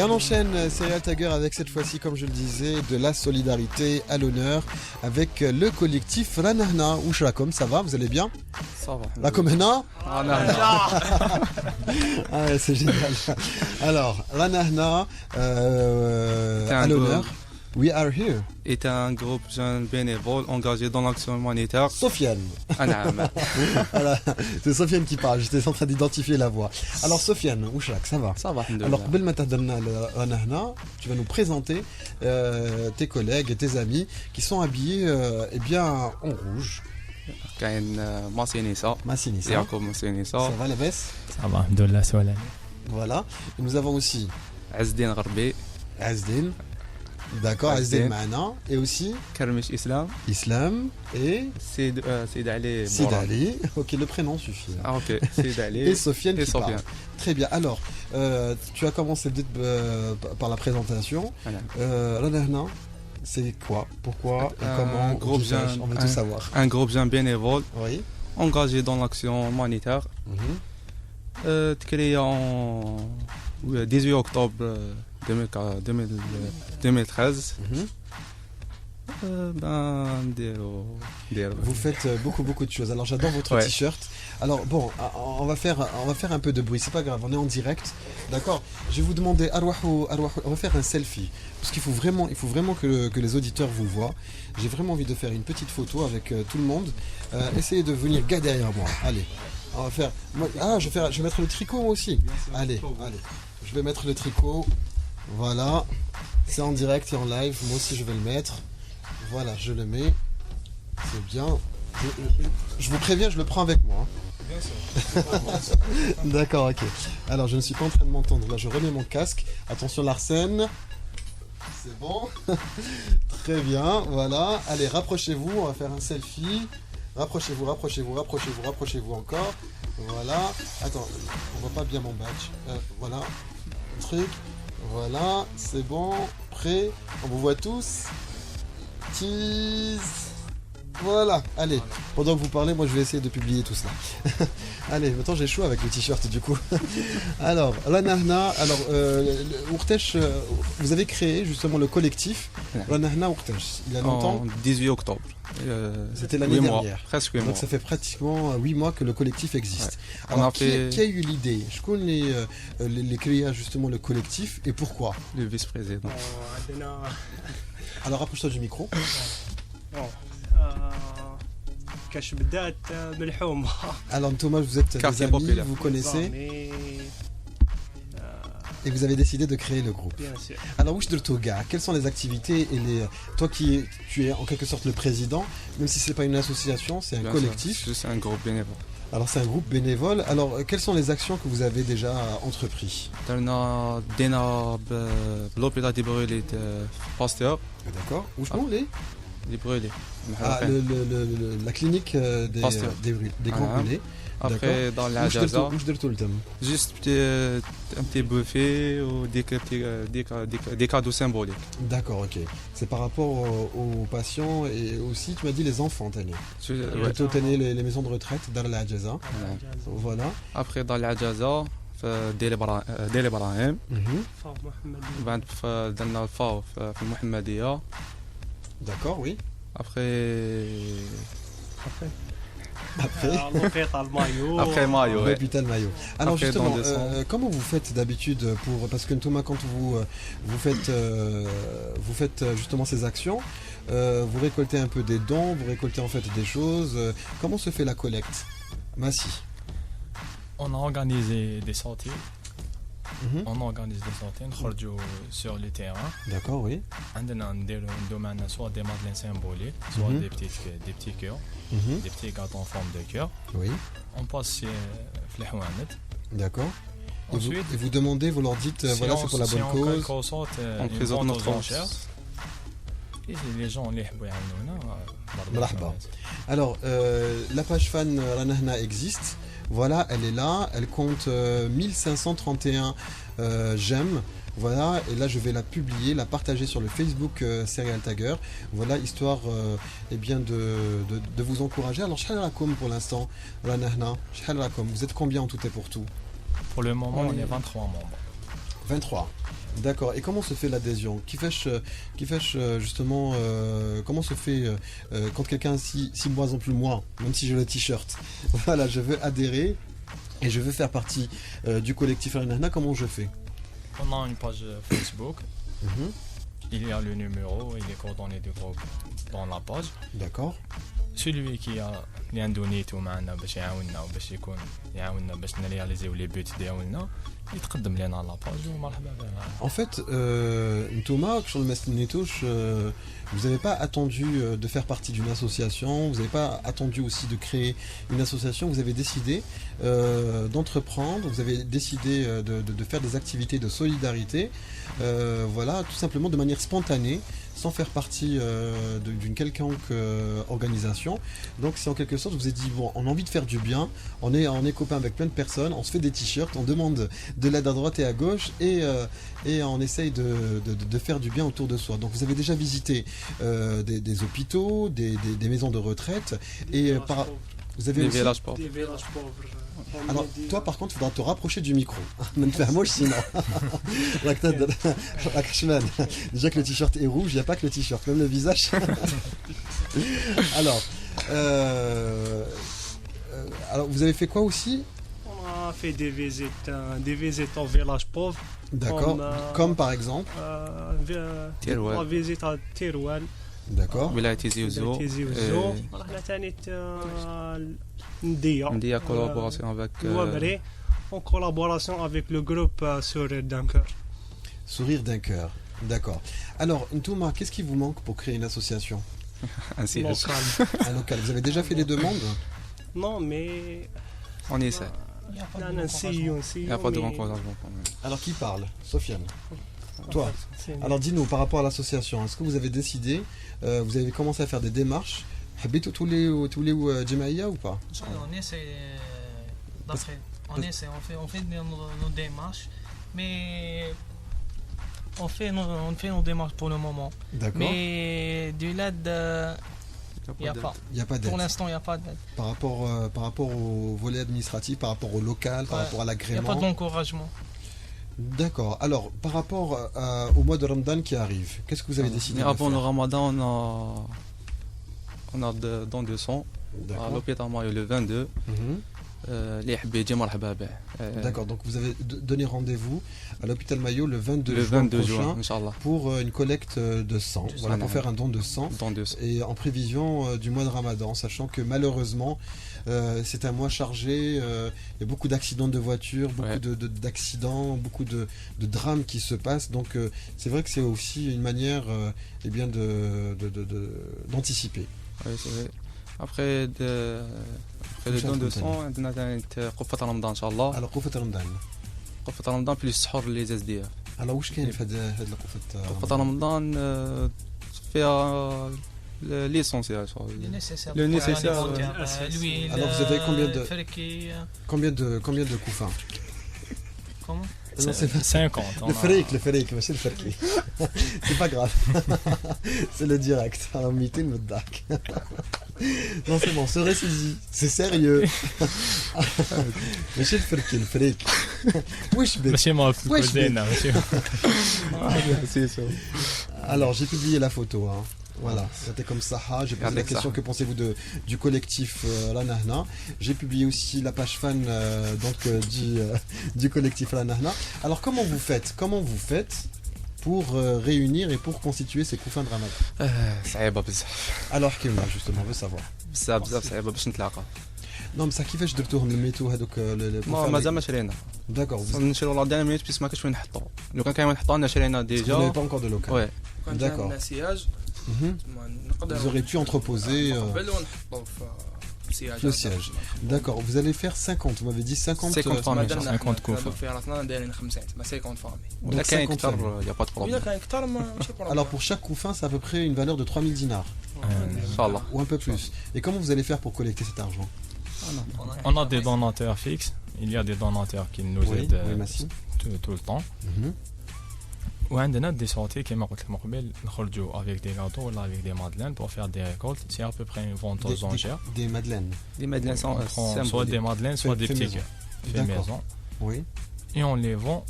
Et on enchaîne Serial Tiger avec cette fois-ci, comme je le disais, de la solidarité à l'honneur avec le collectif Ranahna. Ouchrakom, ça va, vous allez bien? Ça va. Rakom Hna? Ah ouais, c'est génial. Alors, Ranahna à l'honneur. We are here. Est un groupe jeune bénévole engagé dans l'action humanitaire. Sofiane. Voilà, c'est Sofiane qui parle, j'étais en train d'identifier la voix. Alors Sofiane, Ouchrak, ça va? Ça va. Alors, قبل ما تهدرنا Ranahna, tu vas nous présenter tes collègues et tes amis qui sont habillés eh bien, en rouge. كاين ماسينيسا Massinissa. يعقوب Ça ماسينيسا va la veste? Ça va, Alhamdoulilah, Soalani. Voilà. Et nous avons aussi عز الدين غربي Azdin. D'accord, Azdin Azdin. Maana. Et aussi كرمش اسلام Islam et سيد علي Sid موراد. Ali. Ok, le prénom suffit. Ah, ok, سيد علي Et Sofiane et qui parle. Sofiane. Très bien. Alors, tu as commencé peut-être par la présentation. Voilà. Ranahna, c'est quoi? Pourquoi? Et Un comment? groupe D'où ça? jeune, On veut tout savoir. Un groupe jeune bénévole Oui. engagé dans l'action humanitaire. Mhm. Créé en 18 octobre 2013. Mhm. نديرو Vous faites beaucoup de choses. Alors j'adore votre Ouais. t-shirt. Alors bon, on va faire un peu de bruit. C'est pas grave, on est en direct. D'accord. Je vais vous demander, on va faire un selfie parce qu'il faut vraiment que les auditeurs vous voient. J'ai vraiment envie de faire une petite photo avec tout le monde. Essayez de venir gars derrière moi. Allez. On va faire. Je vais mettre le tricot moi aussi. Allez. Je vais mettre le tricot. Voilà. C'est en direct et en live. Moi aussi je vais le mettre. Voilà, je le mets. C'est bien. Je vous préviens, je le prends avec moi. Bien sûr. D'accord, ok. Alors, je ne suis pas en train de m'entendre. Là, je remets mon casque. Attention, Larsen. C'est bon. Très bien, voilà. Allez, rapprochez-vous. On va faire un selfie. Rapprochez-vous encore. Voilà. Attends, on voit pas bien mon badge. Voilà. Truc. Voilà, c'est bon. Prêt. On vous voit tous. Tease. Voilà, allez, pendant que vous parlez, moi je vais essayer de publier tout cela. Allez, maintenant j'ai chaud avec le t-shirt du coup. Alors, Ranahna, Ourtesh, vous avez créé justement le collectif Ranahna Ourtesh, il y a longtemps. En 18 octobre. C'était l'année 8 mois, dernière. presque 8 Donc mois. ça fait pratiquement 8 mois que le collectif existe. Ouais. Alors, On a fait- qui a eu l'idée? Je connais les créa justement le collectif et pourquoi? Le vice-président. Alors rapproche-toi du micro. كاش بدات من الحومه Alors Thomas, vous êtes des Quartier amis, populaire. vous connaissez مي et vous avez décidé de créer le groupe. بيان سور Alors, Toga, quelles sont les activités et toi tu es en quelque sorte le président, même si c'est pas une association, c'est un Bien collectif. sûr, c'est un groupe bénévole. Alors, c'est un groupe bénévole. Alors, quelles sont les actions que vous avez déjà entrepris? درنا بلوبيطال دي برويلي باستور D'accord. Où je les دي برويلي la clinique des Pasteur. des grands Ah. brûlés. Après dans Où العجازة je le thème. juste un petit buffet ou des cadeaux symboliques. D'accord, ok. C'est par rapport aux patients et aussi, tu m'as dit les enfants, Tani. Ouais. Plutôt Tani, les maisons de retraite, dans la Adjaza. Voilà. Après dans العجازة في دير إبراهيم Mhm. فاو محمد بعد درنا الفاو في المحمدية. D'accord, oui. Après Après. لوبيطال المايو Après Mayo, ouais. L'hôpital Mayo. Alors Après, justement, dans le décembre. comment vous faites d'habitude pour parce que Thomas, quand vous faites justement ces actions, vous récoltez un peu des dons, vous récoltez en fait des choses. Comment se fait la collecte? Massi. On a organisé des sorties. Mhm. On organise des sorties, نخرجوا sur le terrain. D'accord, oui. عندنا نديروا معنا soit des madeleines symboliques, soit Mhm. des petits cœurs, Mhm. des petits gâteaux en forme de cœur. Oui. On passe في الحوانت. D'accord. Et vous, Ensuite, et vous demandez, vous leur dites, voilà, c'est pour la bonne en cause. quelque sorte, on une présente vente notre aux enchères. Et les gens اللي يحبوا يعاونونا مرحبا. Alors, la page fan Ranahna existe. Voilà, elle est là. Elle compte 1531 j'aime. Voilà, et là je vais la publier, la partager sur le Facebook Serial Tiger. Voilà, histoire eh bien de vous encourager. Alors, shahal rakoum pour l'instant, Ranahna, shahal rakoum. Vous êtes combien en tout et pour tout? Pour le moment, on est 23 membres. 23. D'accord. Et comment se fait l'adhésion? Qui fait justement comment se fait quand quelqu'un si par exemple moi, même si j'ai le t-shirt, voilà, je veux adhérer et je veux faire partie du collectif Al Nahna, comment je fais? On a une page Facebook. Mhm. Il y a le numéro et les coordonnées du groupe dans la page. D'accord. Celui qui a اللي عنده نيتو معنا باش يعاوننا وباش يكون يعاوننا باش نرياليزيو لي بوت ديالنا يتقدم لنا على لاباج ومرحبا به. En fait, Thomas, sur le Mestin Netouche, vous n'avez pas attendu de faire partie d'une association, vous n'avez pas attendu aussi de créer une association, vous avez décidé d'entreprendre, vous avez décidé de faire des activités de solidarité, voilà, tout simplement de manière spontanée, sans faire partie d'une quelconque organisation. Donc c'est en quelque sorte, vous avez dit, bon, on a envie de faire du bien, on est copains avec plein de personnes, on se fait des t-shirts, on demande de l'aide à droite et à gauche, et on essaye de faire du bien autour de soi. Donc vous avez déjà visité des hôpitaux, des maisons de retraite, et vous avez Les aussi... villages pauvres. Des villages pauvres. Alors, toi par contre, il faudra te rapprocher du micro. Ne me fais moche sinon. Déjà que le t-shirt est rouge, il n'y a pas que le t-shirt, même le visage. Alors, vous avez fait quoi aussi? On a fait des visites aux villages pauvres. D'accord. Comme par exemple. تيروان. La visite à Terouane. D'accord. ولاية تيزي وزو. Tizi Ouzou. رحنا ثاني ندية. ندية collaboration avec Ouabré, en collaboration avec le groupe Sourire d'un cœur. Sourire d'un cœur. D'accord. Alors, Ntouma, qu'est-ce qui vous manque pour créer une association? un siège. Local. Un local. Vous avez déjà fait des demandes? Non, mais On essaie. Il n'y a pas de on Il n'y a pas de encouragement quand même. Alors, qui parle? Sofiane. Toi. Alors, dis-nous, par rapport à l'association, est-ce que vous avez décidé, vous avez commencé à faire des démarches? Habitou tous les Jemaïa ou pas? On essaie d'après. On fait nos démarches, mais on fait nos démarches pour le moment. D'accord. Mais de l'aide, il n'y a pas. Il n'y a pas d'aide. Pour l'instant, il n'y a pas d'aide. Par rapport au volet administratif, par rapport au local, par Ouais. rapport à Il n'y a pas l'agrément. d'encouragement. D'accord. Alors, par rapport au mois de Ramadan qui arrive, qu'est-ce que vous avez décidé Mais de avant le faire? Ramadan, on a don de sang à D'accord. l'hôpital Mayo le 22. Mhm. اللي يحب يجي مرحبا به. D'accord. Donc, vous avez donné rendez-vous à l'hôpital Mayo le 22 Le juin 22 juin, prochain Inch'Allah. pour une collecte de sang. Du Voilà, sang. pour faire un don de sang. Don de sang. Et en prévision du mois de Ramadan, sachant que malheureusement c'est un mois chargé, il y a beaucoup d'accidents de voitures, beaucoup d'accidents, beaucoup de drames qui se passent, donc c'est vrai que c'est aussi une manière eh bien d'anticiper. Oui, c'est vrai. Après le don de sang, عندنا ثاني قفة رمضان إن شاء الله. Alors قفة رمضان. قفة رمضان plus السحور les SDF. Alors واش كاين في هذه القفة قفة رمضان فيها l'essentiel. Le nécessaire. Le pour nécessaire, l'alimentaire, l'huile, Alors, vous avez combien de- fric, combien de couffins? comment? Non, c'est pas 50. le فريق ماشي الفركي. C'est pas grave. C'est le direct. Alors ميتين من الضحك. Non, c'est bon, se ressaisis. C'est sérieux. ماشي الفريق. واش بك؟ ماشي موافق واش زينة ماشي C'est ça. Alors, j'ai publié la photo. Hein. Voilà, c'était comme ça. J'ai posé la Avec question ça. que pensez-vous du collectif La Nahna. J'ai publié aussi la page fan du collectif La Nahna. Alors, comment vous faites pour réunir et pour constituer ces couffins de Ramadan? صعيبة بزاف. Alors, Kemla, justement, on veut savoir. بزاف صعيبة باش نتلاقى. Non, mais ça كيفاش درتوهم الميتو هذوك مازال ما شرينا. D'accord, vous نشريو لا دير مينيت بيس ما كاينش وين نحطو. لو كان كاين وين نحطو شرينا n'avez ديجا. pas encore de local. وي. D'accord. سياج Mhm. Vous aurez pu entreposer نقبلوا ونحطوا في سياج. le siège. D'accord, vous allez faire 50, vous m'avez dit 50. 50 ما فامي. درنا 50 50 كوفة. في راسنا دايرين 50 ما 50 فامي. ولا Donc كاين 50 اكثر يا با دو اذا بروبليم. كان اكثر ماشي بروبليم. Alors pour chaque couffin, c'est à peu près une valeur de 3000 dinars, ان شاء الله. ou un peu plus. Et comment vous allez faire pour collecter cet argent? On a des donateurs fixes. Il y a des donateurs qui nous Oui, aident oui, merci. tout le temps. Mhm. وعندنا des sorties كما قلت لك من قبل نخرجوا avec des gâteaux ولا avec des madeleines pour faire des récoltes. C'est à peu près une vente aux enchères. Des madeleines. Les madeleines On prend soit des madeleines, soit des petits maison. cœurs fait D'accord. maison. Oui. Et on les vend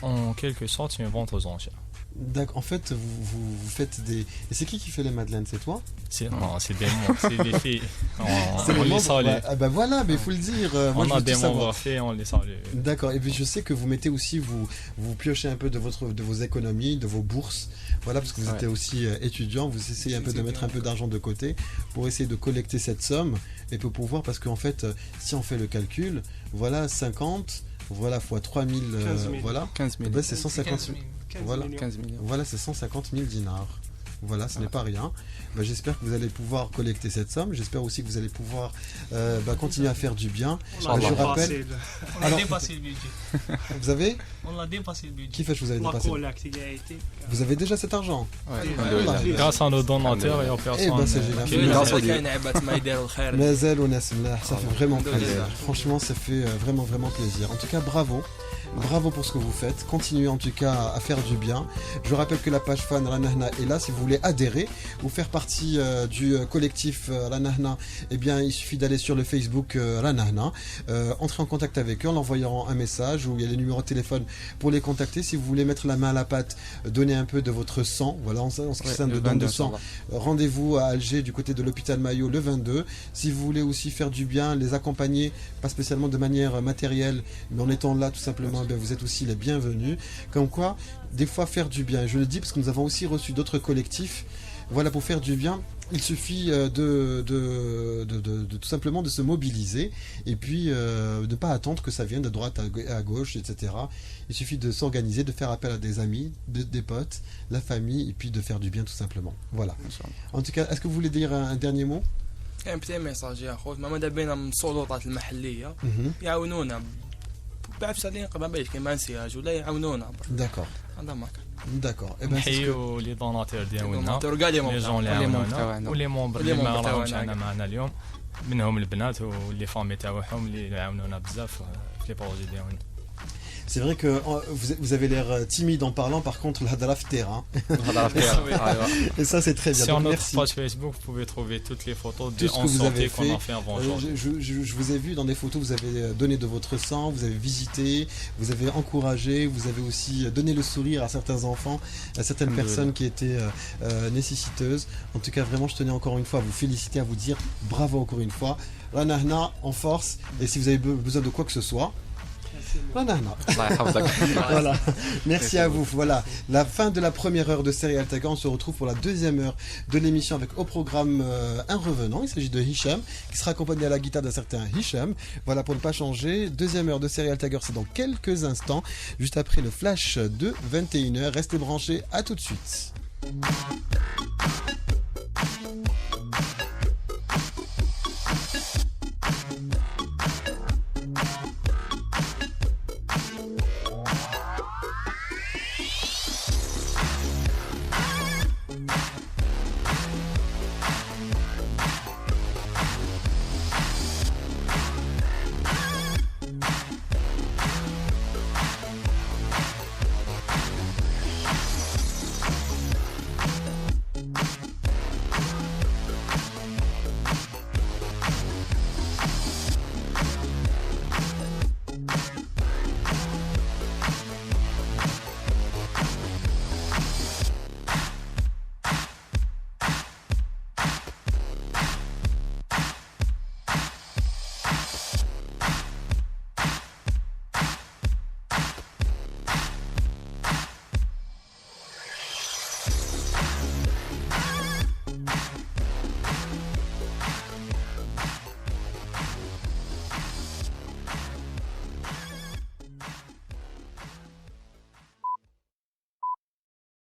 En quelque sorte, c'est une vente aux enchères. D'accord. En fait, vous faites des. Et c'est qui fait les madeleines? C'est toi? Non, c'est des membres, c'est des filles. C'est On les les membres, salue. Ah bah voilà, mais il faut le dire. Moi, On je a veux des tout savoir. membres faits, on les salue. D'accord. Et puis je sais que vous mettez aussi, vous piochez un peu de vos économies, de vos bourses. Voilà, parce que vous Ouais. étiez aussi étudiant. Vous essayez un peu de mettre un peu d'argent de côté pour essayer de collecter cette somme et pour pouvoir, parce qu'en fait, si on fait le calcul, voilà 50, voilà fois 3000, 15 000. voilà. 15 000. Ben, c'est 150 000. 15 Voilà. millions. 15 millions. Voilà, c'est 150 000 dinars. Voilà, ce n'est pas rien. Ben, j'espère que vous allez pouvoir collecter cette somme. J'espère aussi que vous allez pouvoir continuer à faire du bien. On a Je dépassé rappelle- On a Alors- dépassé le budget. Vous avez On a dépassé le budget. qui fait que vous avez la dépassé? collecte qui a été. Vous avez déjà cet argent? Ouais, Alhamdoulilah. Grâce à nos donateurs et aux personnes. ben, c'est génial. qui- Grâce à Dieu. كاين عباد ما يديروا الخير Mazel ou Nasmlah, ça fait vraiment Alhamdoulilah. plaisir. Franchement, ça fait vraiment, vraiment plaisir. En tout cas, bravo. Bravo pour ce que vous faites. Continuez en tout cas à faire du bien. Je rappelle que la page fan Ranahna est là. Si vous voulez adhérer ou faire partie du collectif Ranahna, eh bien, il suffit d'aller sur le Facebook Ranahna, entrer en contact avec eux en envoyant un message où il y a les numéros de téléphone pour les contacter. Si vous voulez mettre la main à la pâte, donner un peu de votre sang. Voilà, en ce qui concerne le le don de 22, sang. ça va. Rendez-vous à Alger du côté de l'hôpital Maillot le 22. Si vous voulez aussi faire du bien, les accompagner, pas spécialement de manière matérielle, mais en étant là tout simplement, ben, vous êtes aussi les bienvenus. Comme quoi, des fois faire du bien. Je le dis parce que nous avons aussi reçu d'autres collectifs. Voilà, pour faire du bien, il suffit de tout simplement de se mobiliser et puis de ne pas attendre que ça vienne de droite à gauche, etc. Il suffit de s'organiser, de faire appel à des amis, des potes, la famille et puis de faire du bien tout simplement. Voilà. En tout cas, est-ce que vous voulez dire un dernier mot? كاين بتاع ميساج يا خوت ما ماذا بينا من السلطات المحليه Mhm. يعاونونا بعرف سالين قبل ما كيما انسياج ولا يعاونونا D'accord. هذا ما D'accord. Eh ben, c'est ce que- نحيوا لي دوناتور ديالنا كان لي جون اللي واللي عاونونا تاعنا. ولي مومبر واللي اللي ما مومبر راهمش تاعنا. انا معنا اليوم منهم البنات واللي فامي تاعهم اللي عاونونا بزاف في لي بروجي ديالنا. C'est vrai que vous avez l'air timide en parlant, par contre, la draf terrain. Et ça, c'est très bien. Sur Donc, notre merci. page Facebook, vous pouvez trouver toutes les photos Tout des ce que vous avez sorties qu'on fait. a fait avant Euh, aujourd'hui. je vous ai vu dans des photos, vous avez donné de votre sang, vous avez visité, vous avez encouragé, vous avez aussi donné le sourire à certains enfants, à certaines personnes qui étaient nécessiteuses. En tout cas, vraiment, je tenais encore une fois à vous féliciter, à vous dire bravo encore une fois. Ranahna en force. Et si vous avez besoin de quoi que ce soit, Ranahna. Voilà. Merci à vous. Voilà. La fin de la première heure de Serial Taga. On se retrouve pour la deuxième heure de l'émission avec au programme un revenant. Il s'agit de Hicham qui sera accompagné à la guitare d'un certain Hicham. Voilà, pour ne pas changer. Deuxième heure de Serial Tiger, c'est dans quelques instants, juste après le flash de 21h. Restez branchés. À tout de suite.